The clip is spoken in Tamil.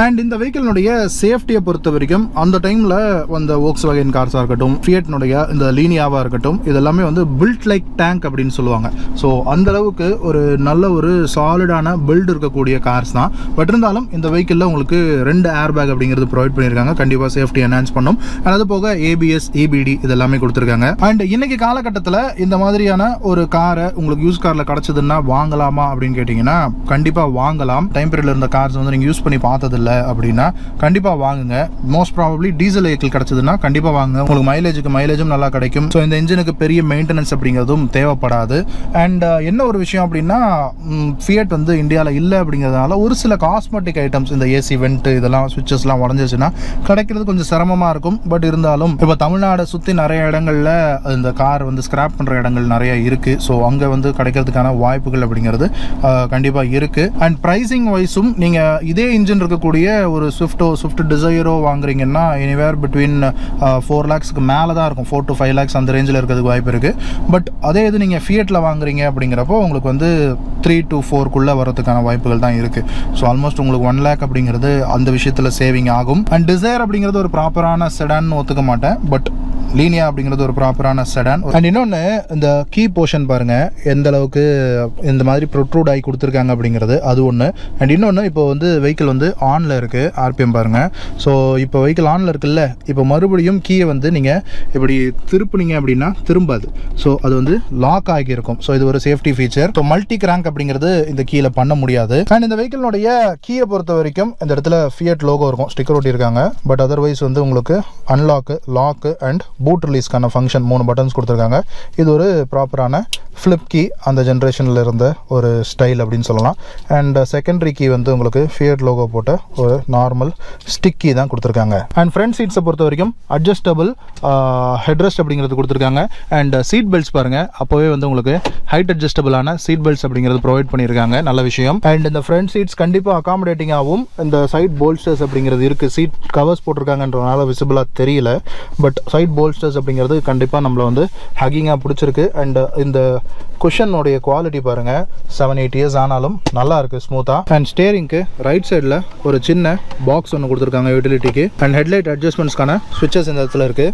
அண்ட் இந்த வெஹிக்கிளுடைய சேஃப்டியை பொறுத்த வரைக்கும் அந்த டைமில் அந்த Volkswagen கார்ஸாக இருக்கட்டும், ஃபியட்னுடைய இந்த லீனியாவாக இருக்கட்டும், இதெல்லாமே வந்து பில்ட் லைக் டேங்க் அப்படின்னு சொல்லுவாங்க. ஸோ அந்த அளவுக்கு ஒரு நல்ல ஒரு சாலிடான பில்ட் இருக்கக்கூடிய கார்ஸ் தான். பட் இருந்தாலும் இந்த வெஹிக்கிளில் உங்களுக்கு 2 ஏர் பேக் அப்படிங்கிறது ப்ரொவைட் பண்ணியிருக்காங்க. கண்டிப்பாக சேஃப்டி என்ஹான்ஸ் பண்ணும். அது போக ABS, EBD இதெல்லாமே கொடுத்துருக்காங்க. அண்ட் இன்னைக்கு காலகட்டத்தில் இந்த மாதிரியான ஒரு காரை உங்களுக்கு யூஸ் காரில் கிடச்சதுன்னா வாங்கலாமா அப்படின்னு கேட்டிங்கன்னா கண்டிப்பாக வாங்கலாம். டைம் பீரியடில் இருந்த கார்ஸ் வந்து நீங்கள் யூஸ் பண்ணி பார்த்தது அப்படின்னா கண்டிப்பா வாங்குங்க. மோஸ்ட் ப்ராபபிலி டீசல் வெஹிக்கிள் கிடைச்சதுன்னா கண்டிப்பா வாங்குங்க. உங்களுக்கு மைலேஜும் நல்லா கிடைக்கும். ஸோ இந்த இன்ஜினுக்கு பெரிய மெயின்டெனன்ஸ் அப்படிங்கிறதும் தேவைப்படாது. அண்ட் என்ன ஒரு விஷயம் அப்படின்னா, ஃபியட் வந்து இந்தியாவில் இல்லை அப்படிங்கிறதுனால ஒரு சில காஸ்மெட்டிக் ஐட்டம்ஸ், இந்த ஏசி வெண்ட் இதெல்லாம் சுவிச்சஸ்லாம் உடஞ்சிச்சுன்னா கிடைக்கிறது கொஞ்சம் சிரமமாக இருக்கும். பட் இருந்தாலும் இப்போ தமிழ்நாடை சுற்றி நிறைய இடங்களில் இந்த கார் வந்து ஸ்கிராப் பண்ணுற இடங்கள் நிறைய இருக்குது. ஸோ அங்கே வந்து கிடைக்கிறதுக்கான வாய்ப்புகள் அப்படிங்கிறது கண்டிப்பாக இருக்குது. அண்ட் ப்ரைஸிங் வைஸும் நீங்கள் இதே இன்ஜின் இருக்கக்கூடிய ஒரு ஸ்விஃப்ட் டிசைரோ வாங்குறீங்கன்னா எனிவேர் பிட்வீன் 4 lakhsக்கு மேலே தான் இருக்கும். 4 to 5 lakhs அந்த ரேஞ்சில் இருக்கிறதுக்கு வாய்ப்பு இருக்குது. பட் அதே இது நீங்கள் ஃபியட்டில் வாங்குறீங்க அப்படிங்கிறப்போ உங்களுக்கு வந்து 3 to 4க்குள்ளே வரதுக்கான வாய்ப்புகள் தான் இருக்குது. ஸோ ஆல்மோஸ்ட் உங்களுக்கு 1 lakh அப்படிங்கிறது அந்த விஷயத்தில் சேவிங் ஆகும். அண்ட் டிசைர் அப்படிங்கிறது ஒரு ப்ராப்பரான செடான்னு ஒத்துக்க மாட்டேன். பட் லீனியா அப்படிங்கிறது ஒரு ப்ராப்பரான செடான். அண்ட் இன்னொன்று, இந்த கீ போர்ஷன் பாருங்கள் எந்த அளவுக்கு இந்த மாதிரி ப்ரொட்ரூட் ஆகி கொடுத்துருக்காங்க அப்படிங்கிறது அது ஒன்று. அண்ட் இன்னொன்று, இப்போ வந்து வெஹிக்கிள் வந்து ஆனில் இருக்குது. RPM பாருங்கள். ஸோ இப்போ வெஹிக்கிள் ஆனில் இருக்குல்ல, இப்போ மறுபடியும் கீயை வந்து நீங்கள் இப்படி திருப்புனீங்க அப்படின்னா திரும்பாது. ஸோ அது வந்து லாக் ஆகியிருக்கும். ஸோ இது ஒரு safety feature. So multi crank அப்படிங்கிறது இந்த கீழே பண்ண முடியாது. அண்ட் இந்த வெஹிக்கிளுடைய கீயை பொறுத்த வரைக்கும் இந்த இடத்துல ஃபியட் லோகோ இருக்கும், ஸ்டிக்கர் ஒட்டியிருக்காங்க. பட் அதர்வைஸ் வந்து உங்களுக்கு அன்லாக்கு, லாக்கு அண்ட் பூட் ரிலீஸ்க்கான ஃபங்க்ஷன் 3 பட்டன்ஸ் கொடுத்துருக்காங்க. இது ஒரு ப்ராப்பரான ஃப்ளிப் கீ, அந்த ஜென்ரேஷனில் இருந்த ஒரு ஸ்டைல் அப்படின்னு சொல்லலாம். அண்ட் செகண்டரி கீ வந்து உங்களுக்கு ஃபியட் லோகோ போட்ட ஒரு நார்மல் ஸ்டிக் கீ தான் கொடுத்துருக்காங்க. அண்ட் ஃப்ரண்ட் சீட்ஸை பொறுத்த வரைக்கும் அட்ஜஸ்டபிள் ஹெட்ரெஸ்ட் அப்படிங்கிறது கொடுத்துருக்காங்க. அண்ட் சீட் பெல்ட்ஸ் பாருங்கள், அப்போவே வந்து உங்களுக்கு ஹைட் அட்ஜஸ்டபிளான சீட் பெல்ட்ஸ் அப்படிங்கிறது ப்ரொவைட் பண்ணியிருக்காங்க. நல்ல விஷயம். அண்ட் இந்த ஃப்ரண்ட் சீட்ஸ் கண்டிப்பாக அகாமடேட்டிங்காகவும் இந்த சைட் போல்ஸ்டர்ஸ் அப்படிங்கிறது இருக்குது. சீட் கவர்ஸ் போட்டிருக்காங்கன்றதுனால விசிபிளாக தெரியல. பட் சைட் போல்ஸ்டர்ஸ் அப்படிங்கிறது கண்டிப்பாக நம்மளை வந்து ஹக்கிங்காக பிடிச்சிருக்கு. அண்ட் இந்த குஷனுடைய குவாலிட்டி பாருங்கள், 7-8 years ஆனாலும் நல்லா இருக்குது ஸ்மூத்தாக. அண்ட் ஸ்டேரிங்க்கு ரைட் சைடில் ஒரு சின்ன பாக்ஸ் ஒன்று கொடுத்துருக்காங்க யூட்டிலிட்டிக்கு. அண்ட் ஹெட்லைட் அட்ஜஸ்ட்மெண்ட்ஸ்க்கான ஸ்விட்சஸ் இந்த இடத்துல இருக்குது.